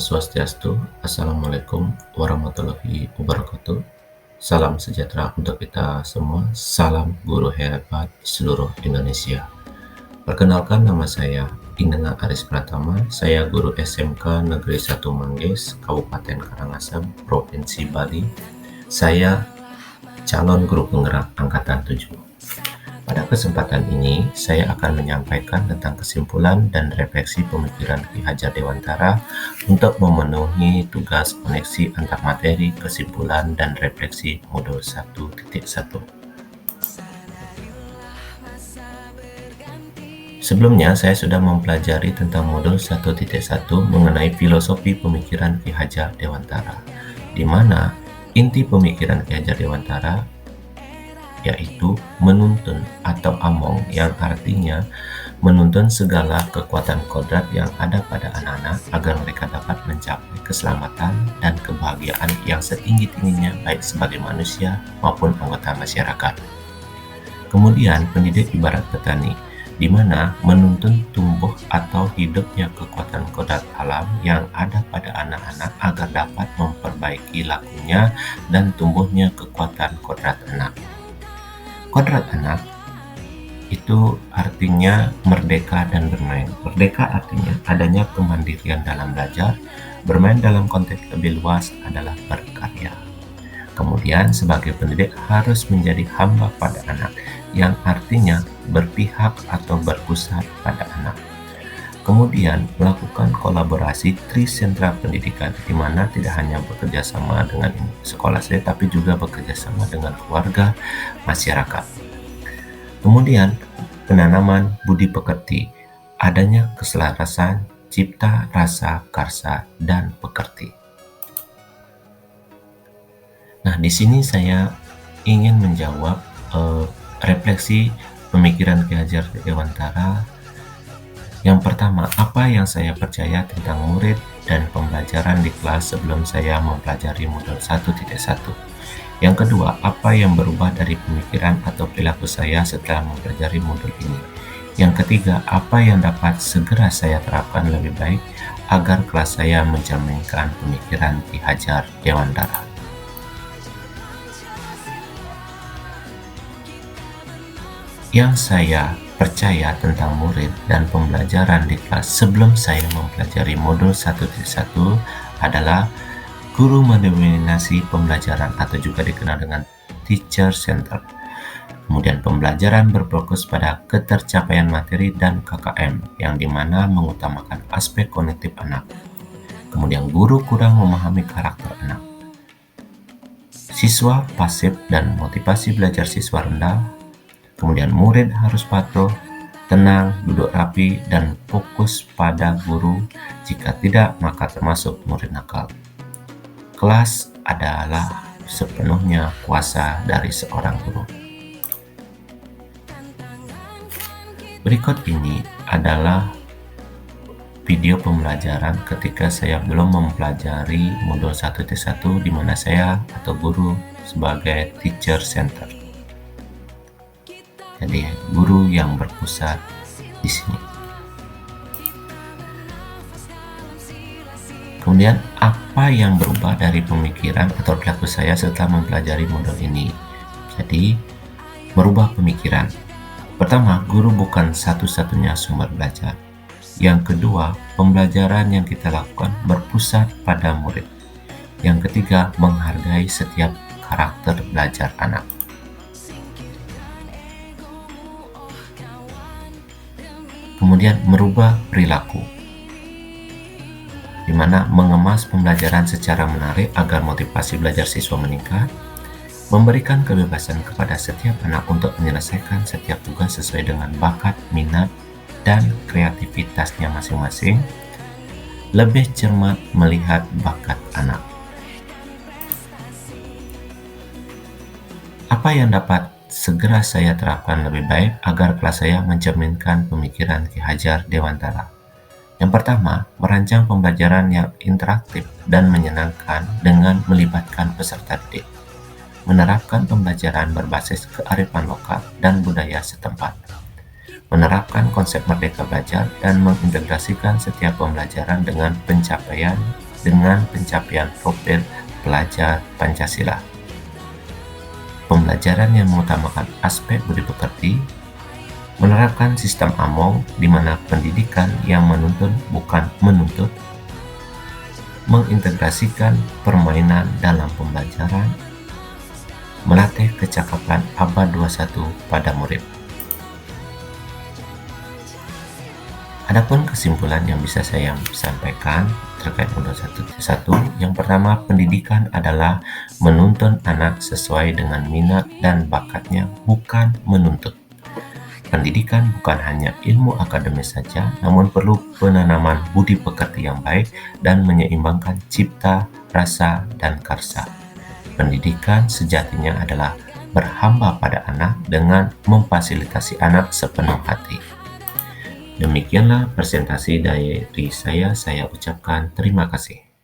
Swastiastu, Assalamualaikum warahmatullahi wabarakatuh. Salam sejahtera untuk kita semua. Salam guru hebat di seluruh Indonesia. Perkenalkan, nama saya Indra Aris Pratama. Saya guru SMK Negeri 1 Mangges, Kabupaten Karangasem, Provinsi Bali. Saya calon guru penggerak Angkatan 7. Pada kesempatan ini, saya akan menyampaikan tentang kesimpulan dan refleksi pemikiran Ki Hajar Dewantara untuk memenuhi tugas koneksi antar materi, kesimpulan, dan refleksi modul 1.1. Sebelumnya, saya sudah mempelajari tentang modul 1.1 mengenai filosofi pemikiran Ki Hajar Dewantara, di mana inti pemikiran Ki Hajar Dewantara yaitu menuntun atau among, yang artinya menuntun segala kekuatan kodrat yang ada pada anak-anak agar mereka dapat mencapai keselamatan dan kebahagiaan yang setinggi-tingginya baik sebagai manusia maupun anggota masyarakat. Kemudian pendidik ibarat petani, di mana menuntun tumbuh atau hidupnya kekuatan kodrat alam yang ada pada anak-anak agar dapat memperbaiki lakunya dan tumbuhnya kekuatan kodrat anak. Kodrat anak itu artinya merdeka dan bermain. Merdeka artinya adanya kemandirian dalam belajar, bermain dalam konteks lebih luas adalah berkarya. Kemudian sebagai pendidik harus menjadi hamba pada anak, yang artinya berpihak atau berpusat pada anak. Kemudian melakukan kolaborasi trisentra pendidikan, di mana tidak hanya bekerja sama dengan sekolah saja, tapi juga bekerja sama dengan keluarga, masyarakat. Kemudian penanaman budi pekerti, adanya keselarasan cipta, rasa, karsa, dan pekerti. Nah, di sini saya ingin menjawab refleksi pemikiran Ki Hajar Dewantara. Yang pertama, apa yang saya percaya tentang murid dan pembelajaran di kelas sebelum saya mempelajari modul 1.1. Yang kedua, apa yang berubah dari pemikiran atau perilaku saya setelah mempelajari modul ini. Yang ketiga, apa yang dapat segera saya terapkan lebih baik agar kelas saya mencerminkan pemikiran Ki Hajar Dewantara. Yang saya percaya tentang murid dan pembelajaran di kelas sebelum saya mempelajari modul 1.1 adalah guru mendominasi pembelajaran atau juga dikenal dengan teacher center. Kemudian pembelajaran berfokus pada ketercapaian materi dan KKM, yang dimana mengutamakan aspek kognitif anak. Kemudian guru kurang memahami karakter anak. Siswa pasif dan motivasi belajar siswa rendah. Kemudian murid harus patuh, tenang, duduk rapi, dan fokus pada guru. Jika tidak, maka termasuk murid nakal. Kelas adalah sepenuhnya kuasa dari seorang guru. Berikut ini adalah video pembelajaran ketika saya belum mempelajari modul 1.1, di mana saya atau guru sebagai teacher center. Jadi guru yang berpusat di sini. Kemudian apa yang berubah dari pemikiran atau perilaku saya setelah mempelajari modul ini? Jadi merubah pemikiran. Pertama, guru bukan satu-satunya sumber belajar. Yang kedua, pembelajaran yang kita lakukan berpusat pada murid. Yang ketiga, menghargai setiap karakter belajar anak. Kemudian merubah perilaku, di mana mengemas pembelajaran secara menarik agar motivasi belajar siswa meningkat, memberikan kebebasan kepada setiap anak untuk menyelesaikan setiap tugas sesuai dengan bakat, minat, dan kreativitasnya masing-masing, lebih cermat melihat bakat anak. Apa yang dapat segera saya terapkan lebih baik agar kelas saya mencerminkan pemikiran Ki Hajar Dewantara? Yang pertama, merancang pembelajaran yang interaktif dan menyenangkan dengan melibatkan peserta didik. Menerapkan pembelajaran berbasis kearifan lokal dan budaya setempat. Menerapkan konsep merdeka belajar dan mengintegrasikan setiap pembelajaran dengan pencapaian dengan pencapaian profil pelajar Pancasila. Pembelajaran yang mengutamakan aspek budi pekerti, menerapkan sistem AMONG di mana pendidikan yang menuntun bukan menuntut, mengintegrasikan permainan dalam pembelajaran, melatih kecakapan abad 21 pada murid. Adapun kesimpulan yang bisa saya sampaikan terkait modul 1.1, yang pertama, pendidikan adalah menuntun anak sesuai dengan minat dan bakatnya, bukan menuntut. Pendidikan bukan hanya ilmu akademis saja, namun perlu penanaman budi pekerti yang baik dan menyeimbangkan cipta, rasa, dan karsa. Pendidikan sejatinya adalah berhamba pada anak dengan memfasilitasi anak sepenuh hati. Demikianlah presentasi dari saya ucapkan terima kasih.